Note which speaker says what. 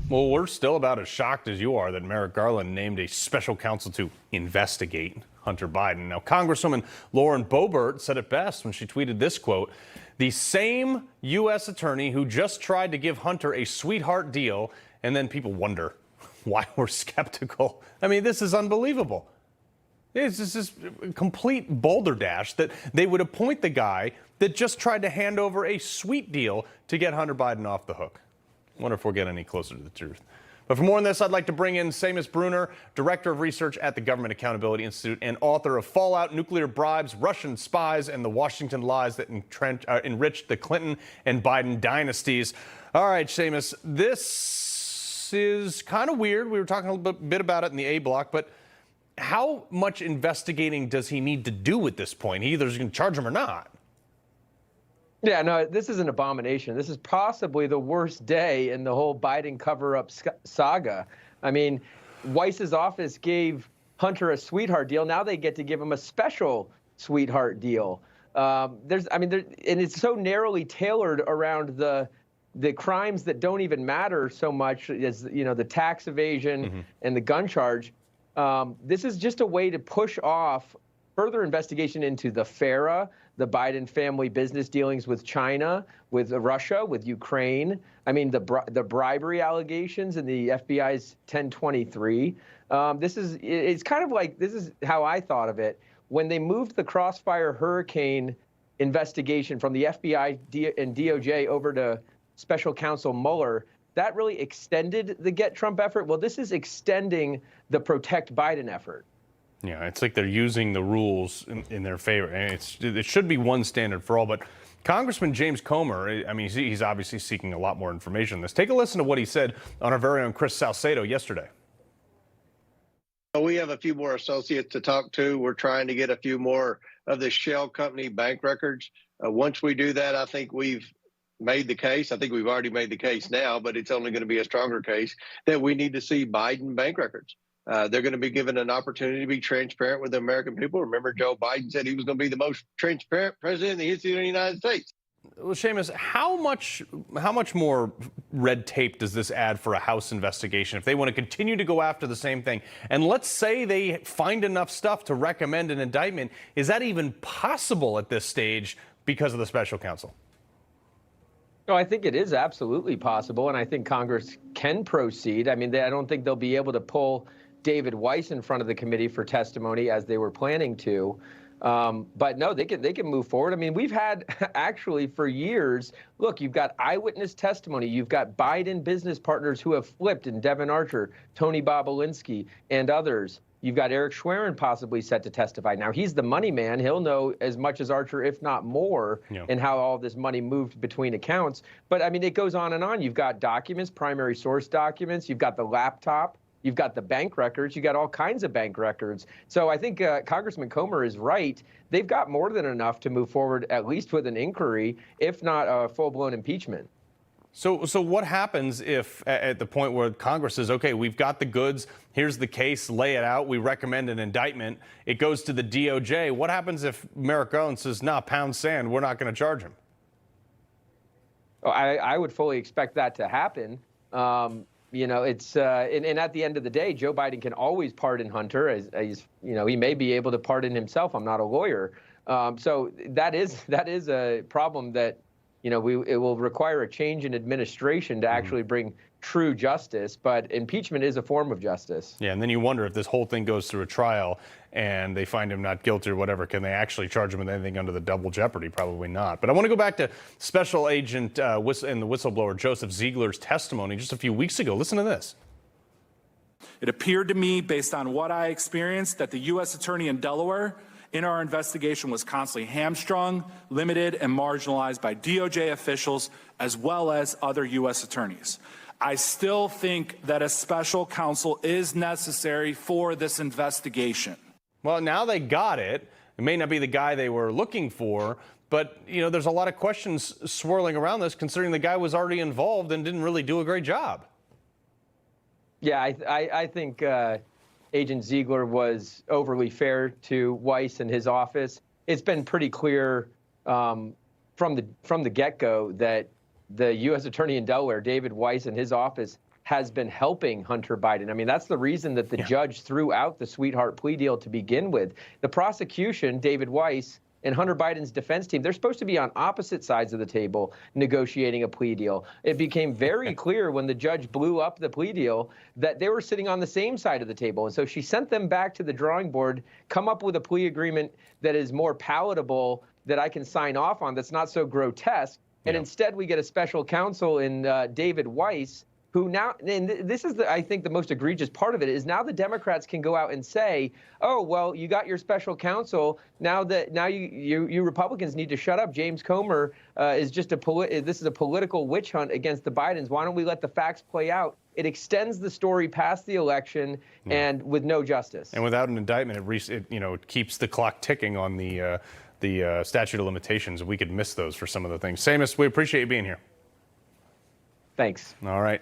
Speaker 1: Well, we're still about as shocked as you are that Merrick Garland named a special counsel to investigate Hunter Biden. Now, Congresswoman Lauren Boebert said it best when she tweeted this quote: "The same U.S. attorney who just tried to give Hunter a sweetheart deal," and then people wonder why we're skeptical. I mean, this is unbelievable. It's just this complete balderdash that they would appoint the guy that just tried to hand over a sweet deal to get Hunter Biden off the hook. I wonder if we'll get any closer to the truth. But for more on this, I'd like to bring in Seamus Bruner, Director of Research at the Government Accountability Institute and author of Fallout, Nuclear Bribes, Russian Spies, and the Washington Lies that enriched the Clinton and Biden dynasties. All right, Seamus, this is kind of weird. We were talking a little bit about it in the A block, but how much investigating does he need to do at this point? He either is going to charge him or not.
Speaker 2: Yeah, no, this is an abomination. This is possibly the worst day in the whole Biden cover-up saga. I mean, Weiss's office gave Hunter a sweetheart deal. Now they get to give him a special sweetheart deal. And it's so narrowly tailored around the crimes that don't even matter so much as, you know, the tax evasion and the gun charge. This is just a way to push off further investigation into the FARA, the Biden family business dealings with China, with Russia, with Ukraine. I mean, the bribery allegations in the FBI's 1023. It's kind of like, this is how I thought of it. When they moved the Crossfire Hurricane investigation from the FBI and DOJ over to Special Counsel Mueller, that really extended the Get Trump effort. Well, this is extending the Protect Biden effort.
Speaker 1: Yeah, it's like they're using the rules in their favor. And it should be one standard for all. But Congressman James Comer, I mean, he's obviously seeking a lot more information on this. Take a listen to what he said on our very own Chris Salcedo yesterday.
Speaker 3: We have a few more associates to talk to. We're trying to get a few more of the shell company bank records. Once we do that, I think we've made the case. I think we've already made the case now, but it's only going to be a stronger case that we need to see Biden bank records. They're going to be given an opportunity to be transparent with the American people. Remember, Joe Biden said he was going to be the most transparent president in the history of the United States.
Speaker 1: Well, Seamus, how much more red tape does this add for a House investigation if they want to continue to go after the same thing? And let's say they find enough stuff to recommend an indictment. Is that even possible at this stage because of the special counsel?
Speaker 2: No, I think it is absolutely possible, and I think Congress can proceed. I mean, I don't think they'll be able to pull David Weiss in front of the committee for testimony as they were planning to. But no, they can move forward. I mean, we've had actually for years, look, you've got eyewitness testimony. You've got Biden business partners who have flipped in Devin Archer, Tony Bobolinsky, and others. You've got Eric Schwerin possibly set to testify. Now, he's the money man. He'll know as much as Archer, if not more, in how all this money moved between accounts. But, I mean, it goes on and on. You've got documents, primary source documents. You've got the laptop. You've got the bank records. You got all kinds of bank records. So I think Congressman Comer is right. They've got more than enough to move forward, at least with an inquiry, if not a full-blown impeachment.
Speaker 1: So what happens if at the point where Congress says, okay, we've got the goods, here's the case, lay it out, we recommend an indictment, it goes to the DOJ. What happens if Merrick Garland says, nah, pound sand, we're not going to charge him?
Speaker 2: Oh, I would fully expect that to happen. You know, it's and at the end of the day, Joe Biden can always pardon Hunter. As you know, he may be able to pardon himself. I'm not a lawyer, so that is a problem that, you know, it will require a change in administration to actually bring true justice. But impeachment is a form of justice. Yeah,
Speaker 1: and then you wonder if this whole thing goes through a trial and they find him not guilty or whatever, can they actually charge him with anything under the double jeopardy? Probably not. But I want to go back to Special Agent and the whistleblower Joseph Ziegler's testimony just a few weeks ago. Listen to this.
Speaker 4: It appeared to me, based on what I experienced, that the U.S. Attorney in Delaware in our investigation was constantly hamstrung, limited, and marginalized by DOJ officials as well as other U.S. attorneys. I still think that a special counsel is necessary for this investigation.
Speaker 1: Well, now they got it. It may not be the guy they were looking for, but, you know, there's a lot of questions swirling around this, considering the guy was already involved and didn't really do a great job.
Speaker 2: Yeah, I think Agent Ziegler was overly fair to Weiss and his office. It's been pretty clear from the get-go that the U.S. Attorney in Delaware, David Weiss, and his office has been helping Hunter Biden. I mean, that's the reason that the judge threw out the sweetheart plea deal to begin with. The prosecution, David Weiss, and Hunter Biden's defense team, they're supposed to be on opposite sides of the table negotiating a plea deal. It became very clear when the judge blew up the plea deal that they were sitting on the same side of the table. And so she sent them back to the drawing board, come up with a plea agreement that is more palatable, that I can sign off on, that's not so grotesque. And instead we get a special counsel in David Weiss, who now, and this is, I think, the most egregious part of it, is now the Democrats can go out and say, oh, well, you got your special counsel. Now you Republicans need to shut up. James Comer is just this is a political witch hunt against the Bidens. Why don't we let the facts play out? It extends the story past the election and with no justice.
Speaker 1: And without an indictment, it keeps the clock ticking on the statute of limitations. We could miss those for some of the things. Seamus, we appreciate you being here.
Speaker 2: Thanks.
Speaker 1: All right.